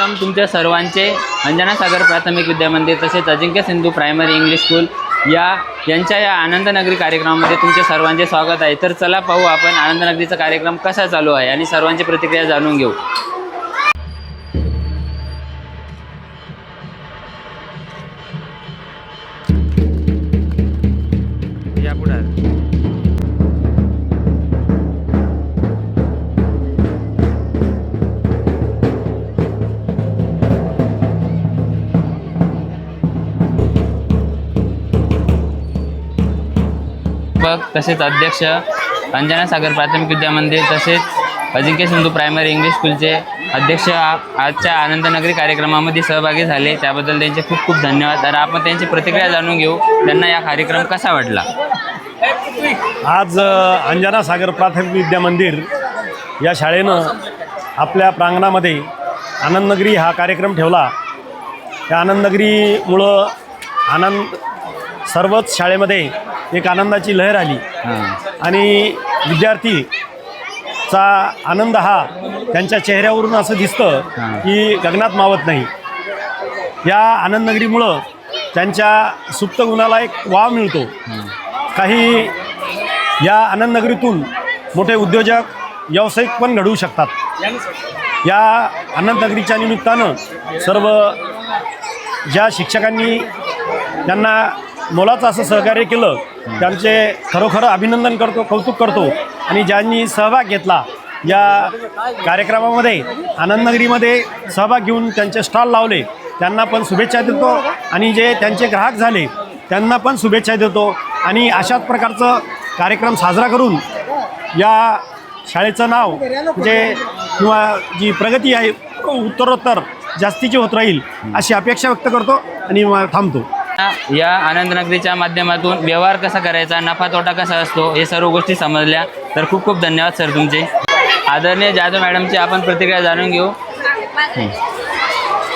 सर्वप्रथम तुमच्या सर्वांचे अंजना सागर प्राथमिक विद्या मंदिर तसेच अजिंक्य सिंधू प्रायमरी इंग्लिश स्कूल यांच्या या आनंदनगरी कार्यक्रमामध्ये तुमचे सर्वांचे स्वागत आहे। तर चला पाहू आपण आनंदनगरीचा कार्यक्रम कसा चालू आहे आणि सर्वांची प्रतिक्रिया जाणून घेऊ। या पुढे तसेच अध्यक्ष अंजना सागर प्राथमिक विद्या मंदिर तसेच अजिंक्य सिंधू प्रायमरी इंग्लिश स्कूलचे अध्यक्ष आजच्या आनंदनगरी कार्यक्रमामध्ये सहभागी झाले, त्याबद्दल त्यांचे खूप खूप धन्यवाद। तर आपण त्यांची प्रतिक्रिया जाणून घेऊ, त्यांना या कार्यक्रम कसा वाटला। आज अंजना सागर प्राथमिक विद्या मंदिर या शाळेनं आपल्या प्रांगणामध्ये आनंदनगरी हा कार्यक्रम ठेवला। त्या आनंदनगरीमुळं सर्वच शाळेमध्ये एक आनंदाची लहर आली आणि विद्यार्थीचा आनंद हा त्यांच्या चेहऱ्यावरून असं दिसतं की गगनात मावत नाही। या आनंदनगरीमुळं त्यांच्या सुप्त गुणाला एक वाव मिळतो। काही या आनंदनगरीतून मोठे उद्योजक व्यावसायिक पण घडवू शकतात। या आनंदनगरीच्या निमित्तानं सर्व ज्या शिक्षकांनी त्यांना मोलाचं असं सहकार्य केलं त्यांचे खरोखर अभिनंदन करतो, कौतुक करतो। आणि ज्यांनी सहभाग घेतला या कार्यक्रमामध्ये आनंदनगरीमध्ये सहभाग घेऊन त्यांचे स्टॉल लावले त्यांना पण शुभेच्छा देतो आणि जे त्यांचे ग्राहक झाले त्यांना पण शुभेच्छा देतो। आणि अशाच प्रकारचं कार्यक्रम साजरा करून या शाळेचं नाव म्हणजे किंवा जी प्रगती आहे उत्तरोत्तर जास्तीची होत राहील अशी अपेक्षा व्यक्त करतो आणि थांबतो। या आनंदनगरीच्या माध्यमातून व्यवहार कसा करायचा, नफा तोटा कसा असतो हे सर्व गोष्टी समजल्या। तर खूप खूप धन्यवाद सर तुमचे। आदरणीय जाधव मॅडमची आपण प्रतिक्रिया जाणून घेऊ।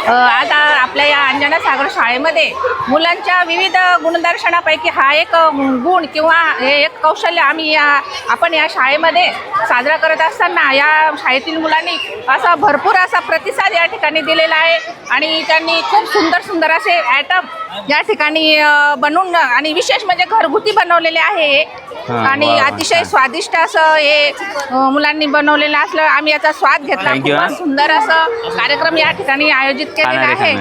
आता आपल्या या अंजना सागर शाळेमध्ये मुलांच्या विविध गुणदर्शनापैकी हा एक गुण किंवा हे एक कौशल्य आपण या शाळेमध्ये साजरा करत असताना या शाळेतील मुलांनी असा भरपूर असा प्रतिसाद या ठिकाणी दिलेला आहे आणि त्यांनी खूप सुंदर सुंदर असे आयटम या ठिकाणी बनवून आणि विशेष म्हणजे घरगुती बनवलेले आहे आणि अतिशय स्वादिष्ट असं हे मुलांनी बनवलेलं असलं आम्ही याचा स्वाद घेतला। खूप सुंदर असं कार्यक्रम या ठिकाणी आयोजित केलेला आहे।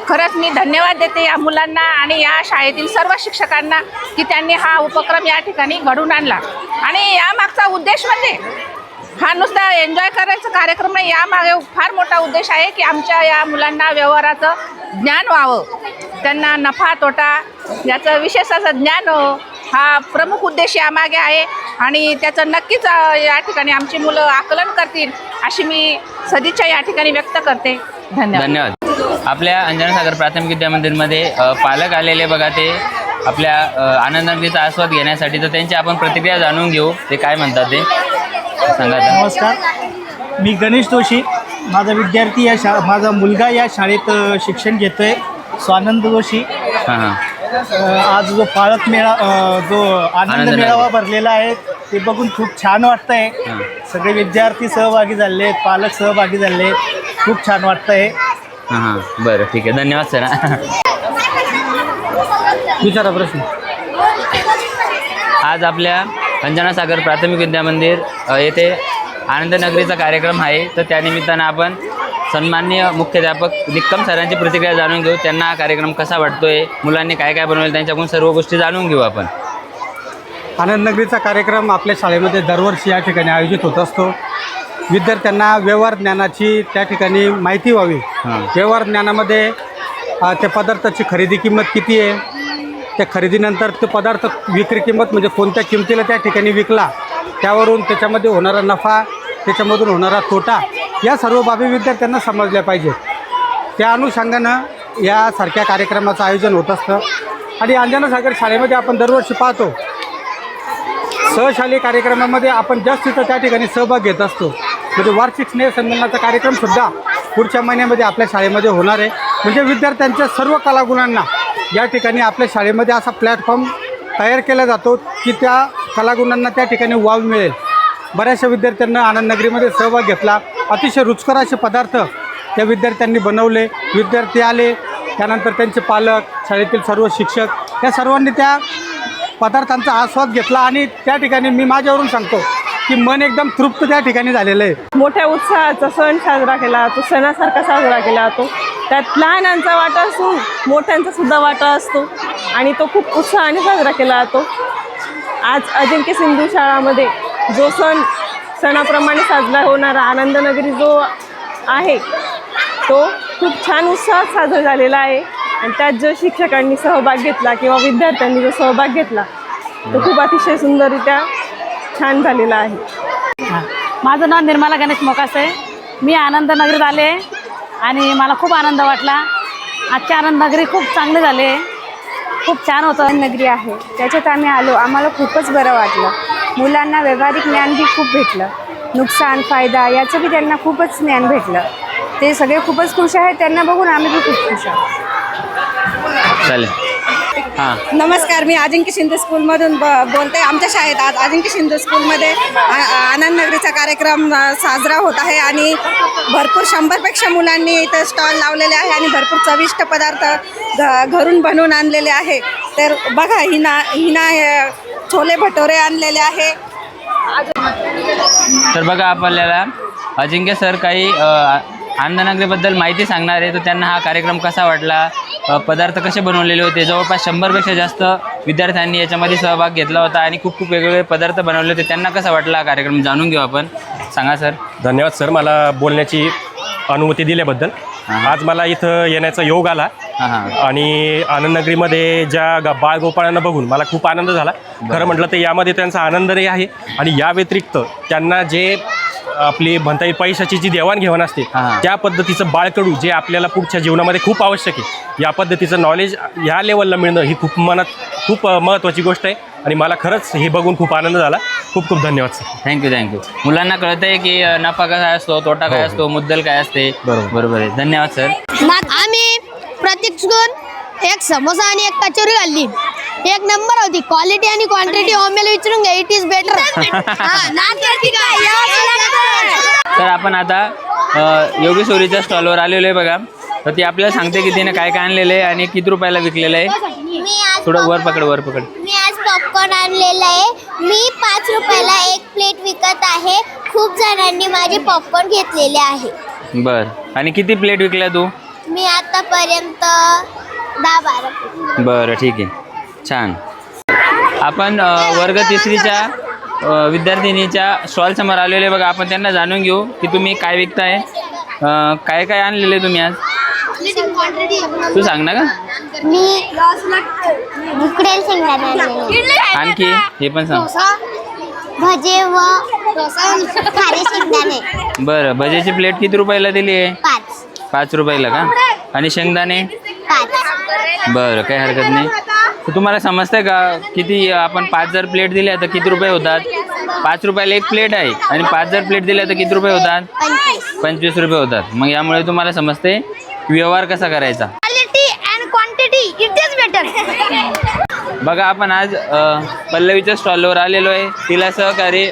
खरंच मी धन्यवाद देते या मुलांना आणि या शाळेतील सर्व शिक्षकांना की त्यांनी हा उपक्रम या ठिकाणी घडवून आणला। आणि यामागचा उद्देश म्हणजे हा नुसता एन्जॉय करायचा कार्यक्रम नाही, यामागे फार मोठा उद्देश आहे की आमच्या या मुलांना व्यवहाराचं ज्ञान व्हावं, त्यांना नफा तोटा याचं विशेष असं ज्ञान हा प्रमुख उद्देश यामागे आहे आणि त्याचं नक्कीच या ठिकाणी आमची मुलं आकलन करतील अशी मी सदिच्छा या ठिकाणी व्यक्त करते। धन्यवाद। आपल्या अंजना सागर प्राथमिक विद्या मंदिरमध्ये पालक आलेले बघा, ते आपल्या आनंदनगरीचा आस्वाद घेण्यासाठी, तर त्यांची आपण प्रतिक्रिया जाणून घेऊ, ते काय म्हणतात ते सांगा। नमस्कार, मी गणेश जोशी, माझा विद्यार्थी माझा मुलगा या शाळेत शिक्षण घेतोय, स्वानंद जोशी। आज जो पालक जो आनंद मेळावा भरलेला आहे ते बघून खूप छान वाटतंय। सगळे विद्यार्थी सहभागी झाले, पालक सहभागी झाले, खूप छान वाटतंय। बरं, ठीक आहे, धन्यवाद सर। विचारा प्रश्न। आज आपल्या अंजना सागर प्राथमिक विद्या मंदिर येथे आनंदनगरीचा कार्यक्रम आहे, तर त्यानिमित्तानं आपण सन्माननीय मुख्याध्यापक निक्कम सरांची प्रतिक्रिया जाणून घेऊ। त्यांना हा कार्यक्रम कसा वाटतोय, मुलांनी काय काय बनवलं त्यांच्याकडून सर्व गोष्टी जाणून घेऊ आपण। आनंदनगरीचा कार्यक्रम आपल्या शाळेमध्ये दरवर्षी या ठिकाणी आयोजित होत असतो। विद्यार्थ्यांना व्यवहार ज्ञानाची त्या ठिकाणी माहिती व्हावी। व्यवहार ज्ञानामध्ये त्या पदार्थाची खरेदी किंमत किती आहे, त्या खरेदीनंतर तो पदार्थ विक्री किंमत म्हणजे कोणत्या किमतीला त्या ठिकाणी विकला, त्यावरून त्याच्यामध्ये होणारा नफा, त्याच्यामधून होणारा तोटा, या सर्व बाबी विद्यार्थ्यांना समजल्या पाहिजेत। त्या अनुषंगानं यासारख्या कार्यक्रमाचं आयोजन होत असतं। आणि अंजना सागर शाळेमध्ये आपण दरवर्षी पाहतो सहशालेय कार्यक्रमामध्ये आपण जास्तीचा त्या ठिकाणी सहभाग घेत असतो। म्हणजे वार्षिक स्नेहसंमेलनाचा कार्यक्रमसुद्धा पुढच्या महिन्यामध्ये आपल्या शाळेमध्ये होणार आहे। म्हणजे विद्यार्थ्यांच्या सर्व कलागुणांना या ठिकाणी आपल्या शाळेमध्ये असा प्लॅटफॉर्म तयार केला जातो की त्या कलागुणांना त्या ठिकाणी वाव मिळेल। बऱ्याचशा विद्यार्थ्यांना आनंदनगरीमध्ये सहभाग घेतला, अतिशय रुचकर असे पदार्थ त्या विद्यार्थ्यांनी बनवले. विद्यार्थी आले, त्यानंतर त्यांचे पालक, शाळेतील सर्व शिक्षक या सर्वांनी त्या पदार्थांचा आस्वाद घेतला आणि त्या ठिकाणी मी माझ्यावरून सांगतो की मन एकदम तृप्त त्या ठिकाणी झालेलं आहे. मोठ्या उत्साहाचा सण साजरा केला जातो, सणासारखा साजरा केला जातो. त्यात लहानांचा वाटा असून मोठ्यांचा सुद्धा वाटा असतो आणि तो खूप उत्साहाने साजरा केला जातो. आज अजिंक्य सिंधू शाळामध्ये जो सण सणाप्रमाणे साजरा होणारा आनंदनगरी जो आहे तो खूप छान उत्साहात साजरा झालेला आहे आणि त्यात जो शिक्षकांनी सहभाग घेतला किंवा विद्यार्थ्यांनी जो सहभाग घेतला तो खूप अतिशय सुंदररित्या छान झालेला आहे. माझं नाव निर्मला गणेश मोकास आहे. मी आनंदनगरीत आले आणि मला खूप आनंद वाटला. आजचे आनंदनगरी खूप चांगले झाले, खूप छान होतं. नगरी आहे त्याच्यात आम्ही आलो, आम्हाला खूपच बरं वाटलं. मुलांना व्यावहारिक ज्ञान बी खूप भेटलं, नुकसान फायदा याचं बी त्यांना खूपच ज्ञान भेटलं. ते सगळे खूपच खुश आहेत, त्यांना बघून आम्ही बी खूप खुश आहोत. चालेल. हां, नमस्कार, मी अजिंक्य शिंदे स्कूलमधून बोलते. आमच्या शाळेत आज अजिंक्य शिंदे स्कूलमध्ये आनंद नगरीचा कार्यक्रम साजरा होत आहे आणि भरपूर 100पेक्षा मुलांनी इथं स्टॉल लावलेले आहे आणि भरपूर चविष्ट पदार्थ घरून बनवून आणलेले आहे. तर बघा, हिना छोले भटोरे आणलेले आहे. तर बघा आपल्याला अजिंक्य सर काही आनंदनगरीबद्दल माहिती सांगणार आहे. तर त्यांना हा कार्यक्रम कसा वाटला, पदार्थ कसे बनवलेले होते. जवळपास 100पेक्षा जास्त विद्यार्थ्यांनी याच्यामध्ये सहभाग घेतला होता आणि खूप खूप वेगवेगळे पदार्थ बनवले होते. त्यांना कसा वाटला हा कार्यक्रम जाणून घेऊ आपण. सांगा सर. धन्यवाद सर, मला बोलण्याची अनुमती दिल्याबद्दल. आज मला इथं येण्याचा योग आला आणि आनंदनगरीमध्ये ज्या बाळगोपाळांना बघून मला खूप आनंद झाला. खरं म्हटलं तर यामध्ये त्यांचा आनंदही आहे आणि या व्यतिरिक्त त्यांना जे आपली म्हणता येईल पैशाची जी देवाणघेवाण असते त्या पद्धतीचं बाळकडू जे आपल्याला पुढच्या जीवनामध्ये खूप आवश्यक आहे, या पद्धतीचं नॉलेज ह्या लेवलला मिळणं ही खूप खूप महत्त्वाची गोष्ट आहे आणि मला खरंच हे बघून खूप आनंद झाला. खूप खूप धन्यवाद सर. थँक्यू. मुलांना कळतं आहे की नफा काय असतो, तोटा काय असतो, मुद्दल काय असते. बरोबर आहे. धन्यवाद सर. आम्ही प्रत्येक एक समोसा आणि एक कचोरी खाल्ली. एक नंबर होती. क्वालिटी आणि क्वांटिटी आम्हाला विचारून घ्या, इट इज बेटर. तर आपण आता योगेश्वरीच्या स्टॉलवर आलेलो आहे बघा. तर ती आपल्याला सांगते की तिने काय काय आणलेलं आहे आणि किती रुपयाला विकलेलं आहे. थोडं वर पकड. मी आज पॉपकॉर्न आणलेला आहे. मी 5 रुपयाला एक प्लेट विकत आहे. खूप जणांनी माझे पॉपकॉर्न घेतलेले आहे. बरं. आणि किती प्लेट विकल्या तू? मी आतापर्यंत 10-12. बरं, ठीक आहे. छान. आपण वर्ग 3च्या विद्यार्थिनीच्या स्टॉलसमोर आलेले बघा. आपण त्यांना जाणून घेऊ की तुम्ही काय विकताय, काय काय आणलेले तुम्ही आज. तू सांग ना का. मी उकडेल शेंगदाणे आणखी हे पण सांग. भजे व खारे शेंगदाणे. बरं. भजेची प्लेट किती रुपयाला दिली आहे? 5 रुपयाला का. आणि शेंगदाणे? 5. बरं, काही हरकत नाही. तर तुम्हाला समजतंय का किती आपण 5 जर प्लेट दिल्या तर किती रुपये होतात? 5 रुपयाला एक प्लेट आहे आणि 5 जर प्लेट दिल्या तर किती रुपये होतात? 25 रुपये होतात. मग यामुळे तुम्हाला समजते व्यवहार कसा करायचा. Quality and quantity it is better. बघा आपण आज पल्लवीच्या स्टॉलवर आलेलो आहे. तिला सहकारी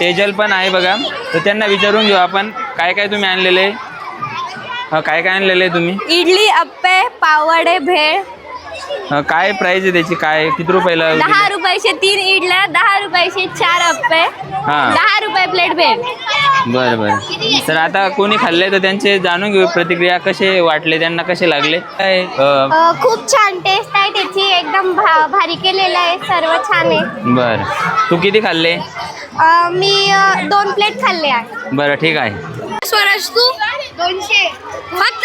तेजल पण आहे बघा. तर त्यांना विचारून घेऊ आपण काय काय तुम्ही आणलेले. काय काय आणलेलं आहे तुम्ही? इडली, अप्पे, पावडे, भेळ. काय प्राईज आहे त्याची, काय किती रुपयाला? 10 रुपयाचे 3 इडल्या, 10 रुपयाचे 4 अप्पे, 10 रुपये प्लेट भेळ. बरं. तर आता कोणी खाल्ले तर त्यांचे जाणून घेऊ प्रतिक्रिया, कसे वाटले, त्यांना कसे लागले. काय खूप छान टेस्ट आहे त्याची, एकदम भारी केलेलं आहे, सर्व छान आहे. बरं. तू किती खाल्ले? मी 2 प्लेट खाल्ले आहे. बरं, ठीक आहे. स्वराज तू 200 फक्त